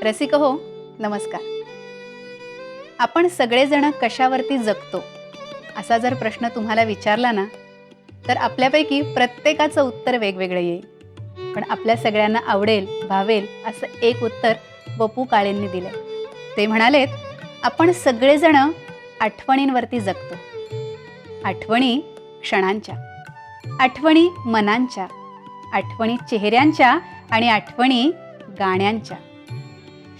रसिक हो, नमस्कार. आपण सगळेजण कशावरती जगतो असा जर प्रश्न तुम्हाला विचारला ना, तर आपल्यापैकी प्रत्येकाचं उत्तर वेगवेगळं येईल. पण आपल्या सगळ्यांना आवडेल, भावेल असं एक उत्तर वपू काळेंनी दिलं. ते म्हणालेत, आपण सगळेजण आठवणींवरती जगतो. आठवणी क्षणांच्या, आठवणी मनांच्या, आठवणी चेहऱ्यांच्या आणि आठवणी गाण्यांच्या.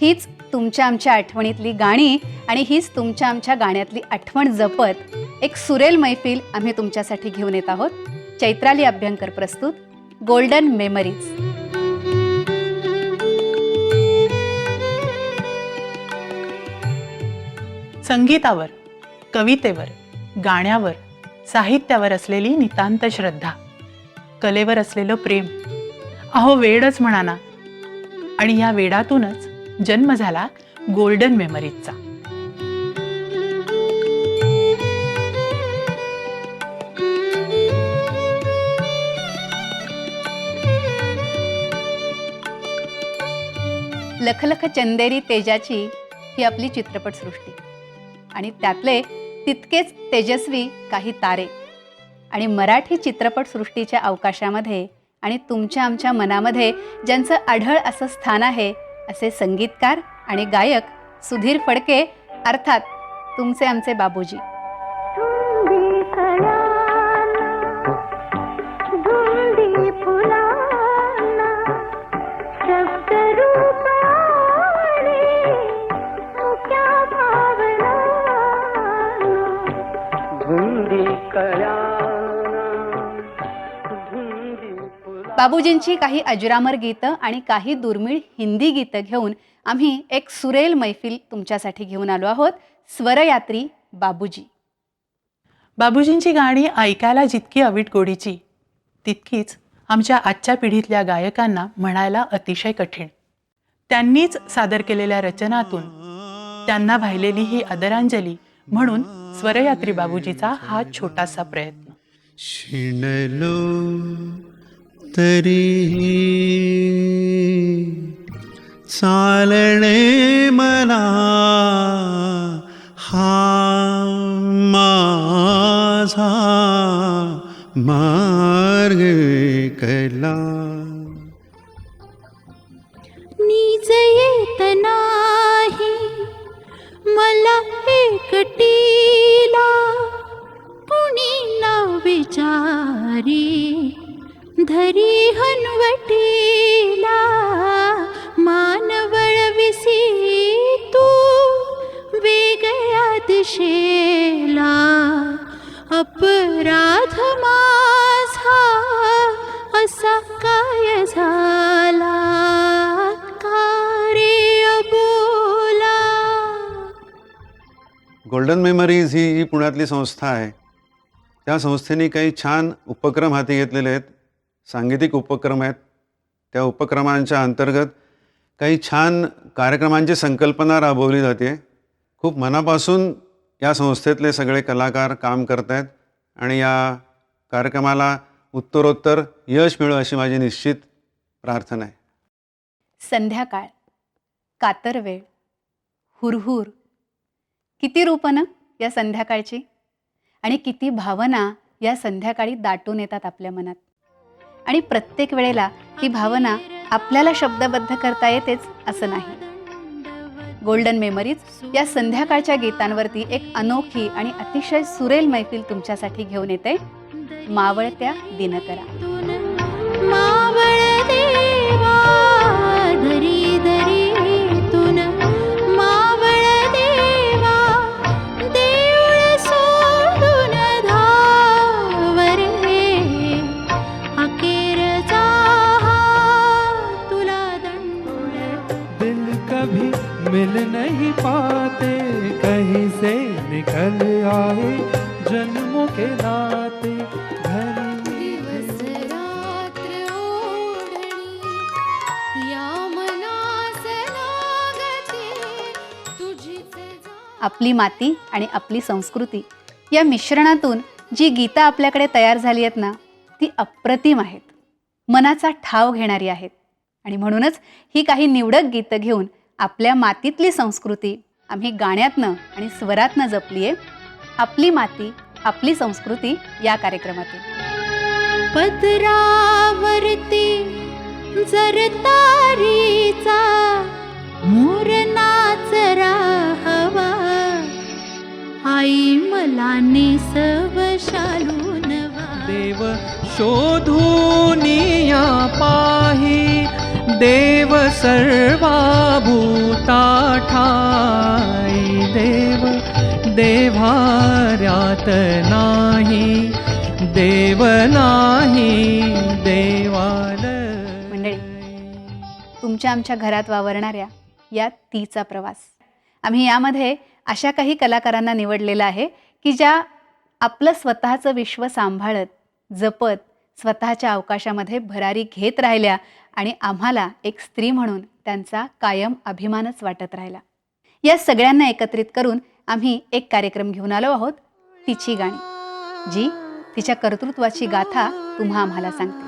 हीच तुमच्या आमच्या आठवणीतली गाणी आणि हीच तुमच्या आमच्या गाण्यातली आठवण जपत एक सुरेल मैफिल आम्ही तुमच्यासाठी घेऊन येत आहोत. चैत्राली अभ्यंकर प्रस्तुत गोल्डन मेमरीज. संगीतावर, कवितेवर, गाण्यावर, साहित्यावर असलेली नितांत श्रद्धा, कलेवर असलेलं प्रेम, अहो वेडच म्हणा ना. आणि या वेडातूनच जन्म झाला गोल्डन मेमरीजचा. लखलख चंदेरी तेजाची ही आपली चित्रपटसृष्टी आणि त्यातले तितकेच तेजस्वी काही तारे. आणि मराठी चित्रपटसृष्टीच्या अवकाशामध्ये आणि तुमच्या आमच्या मनामध्ये ज्यांचं आढळ असं स्थान आहे, असे संगीतकार आणि गायक सुधीर फडके, अर्थात तुमचे आमचे बाबूजी. बाबूजींची काही अजरामर गीतं आणि काही दुर्मिळ हिंदी गीतं घेऊन आम्ही एक सुरेल मैफिल तुमच्यासाठी घेऊन आलो आहोत. स्वरयात्री बाबूजी. बाबूजींची गाणी ऐकायला जितकी अवीट गोडीची, तितकीच आमच्या आजच्या पिढीतल्या गायकांना म्हणायला अतिशय कठीण. त्यांनीच सादर केलेल्या रचनातून त्यांना वाहिलेली ही आदरांजली म्हणून स्वरयात्री बाबूजीचा हा छोटासा प्रयत्न. शिणलो तरीही चालणे मला हा माझा मार्ग कला. नीज येत नाही मला एकटीला, कुणी ना विचारी धरी हनवटीला. मानवळ विसी तू वेगळ्या दिशेला, अपराध माझा असा काय झाला, का रे अबोला. गोल्डन मेमरीज ही पुण्यातली संस्था आहे. त्या संस्थेने काही छान उपक्रम हाती घेतलेले आहेत, सांगीतिक उपक्रम आहेत. त्या उपक्रमांच्या अंतर्गत काही छान कार्यक्रमांची संकल्पना राबवली जाते. खूप मनापासून या संस्थेतले सगळे कलाकार काम करत आहेत आणि या कार्यक्रमाला उत्तरोत्तर यश मिळो अशी माझी निश्चित प्रार्थना आहे. संध्याकाळ, कातर वेळ, हुरहुर, किती रूपं ना या संध्याकाळची आणि किती भावना या संध्याकाळी दाटून येतात आपल्या मनात. आणि प्रत्येक वेळेला ही भावना आपल्याला शब्दबद्ध करता येतेच असं नाही. गोल्डन मेमरीज या संध्याकाळच्या गीतांवरती एक अनोखी आणि अतिशय सुरेल मैफिल तुमच्यासाठी घेऊन येते. मावळत्या दिनकरा. मावळ देवा धरी धरी तुन, मावळ देवा देऊळ सोडून धावरे, अखेरचा तुला दंड. दिल कभी मिल नहीं पाते, कहीं से निकल आए जन्मों के नाते. दिवस रात्र ओढणी या मनास लागते तुझीच जा. आपली माती आणि आपली संस्कृती या मिश्रणातून जी गीतं आपल्याकडे तयार झाली आहेत ना, ती अप्रतिम आहेत, मनाचा ठाव घेणारी आहेत. आणि म्हणूनच ही काही निवडक गीतं घेऊन आपल्या मातीतली संस्कृती आम्ही गाण्यातनं आणि स्वरातनं जपली आहे. आपली माती आपली संस्कृती या कार्यक्रमातून. पदरावरती जर तारीचा मोर नाचरा हवा, आई मला नेसव शालू नवा. देव शोधूनिया पाही, देव सर्वा भूता ठाई. देव देवाऱ्यात नाही, देव नाही देवाल. मंडळी, तुमच्या आमच्या घरात वावरणाऱ्या या तीचा प्रवास. आम्ही यामध्ये अशा काही कलाकारांना निवडलेलं आहे की ज्या आपलं स्वतःचं विश्व सांभाळत जपत स्वतःच्या अवकाशामध्ये भरारी घेत राहिल्या आणि आम्हाला एक स्त्री म्हणून त्यांचा कायम अभिमानच वाटत राहिला. या सगळ्यांना एकत्रित करून आम्ही एक कार्यक्रम घेऊन आलो आहोत, तिची गाणी, जी तिच्या कर्तृत्वाची गाथा तुम्हा आम्हाला सांगते.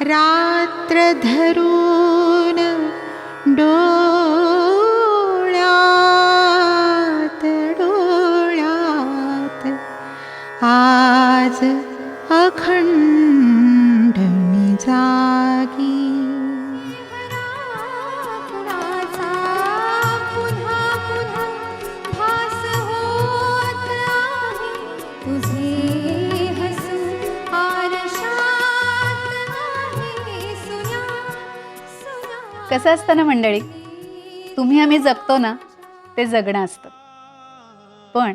रात्र धरून डोळ्यात डोळ्यात आज अखंड मी जागी. पुन्हा पुन्हा भास होत आहे तुझे हसू आरशात आहे सुया सुया. कसं असतं ना मंडळी, तुम्ही आम्ही जगतो ना ते जगणं असतं, पण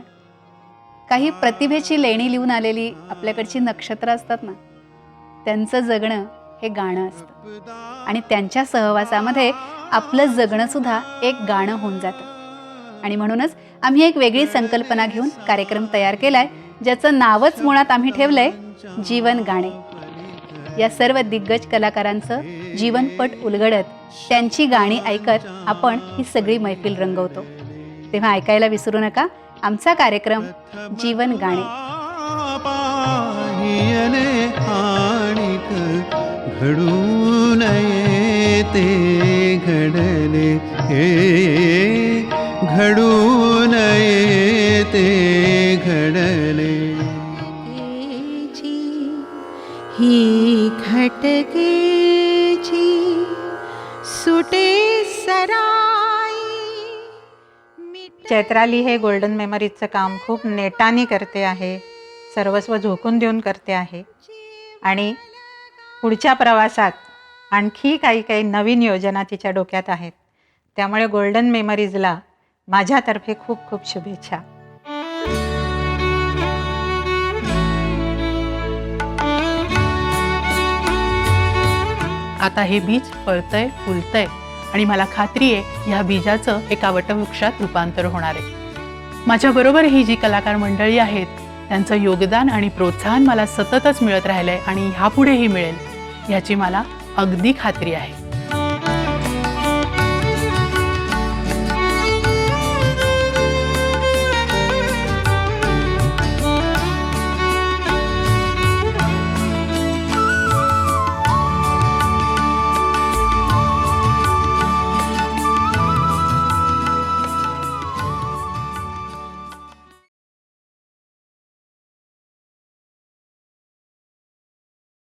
काही प्रतिभेची लेणी लिहून आलेली आपल्याकडची नक्षत्र असतात ना, त्यांचं जगणं हे गाणं असतं आणि त्यांच्या सहवासामध्ये आपलं जगणं सुद्धा एक गाणं होऊन जातं. आणि म्हणूनच आम्ही एक वेगळी संकल्पना घेऊन कार्यक्रम तयार केलाय, ज्याचं नावच मुळात आम्ही ठेवलंय जीवन गाणे. या सर्व दिग्गज कलाकारांचं जीवनपट उलगडत त्यांची गाणी ऐकत आपण ही सगळी मैफिल रंगवतो. तेव्हा ऐकायला विसरू नका आमचा कार्यक्रम जीवन गाणे. पाहियने आणिक घडू नये ते घडले, हे घडू नये ते घडले. ही घटकेची सुटे सराई. चैत्राली हे गोल्डन मेमरीजचं काम खूप नेटाने करते आहे, सर्वस्व झोकून देऊन करते आहे. आणि पुढच्या प्रवासात आणखी काही नवीन योजना तिच्या डोक्यात आहेत. त्यामुळे गोल्डन मेमरीजला माझ्यातर्फे खूप खूप शुभेच्छा. आता हे बीज फळतंय, फुलतंय आणि मला खात्री आहे ह्या बीजाचं एका वटवृक्षात रूपांतर होणार आहे. माझ्याबरोबर ही जी कलाकार मंडळी आहेत त्यांचं योगदान आणि प्रोत्साहन मला सततच मिळत राहिलं आहे आणि ह्यापुढेही मिळेल ह्याची मला अगदी खात्री आहे.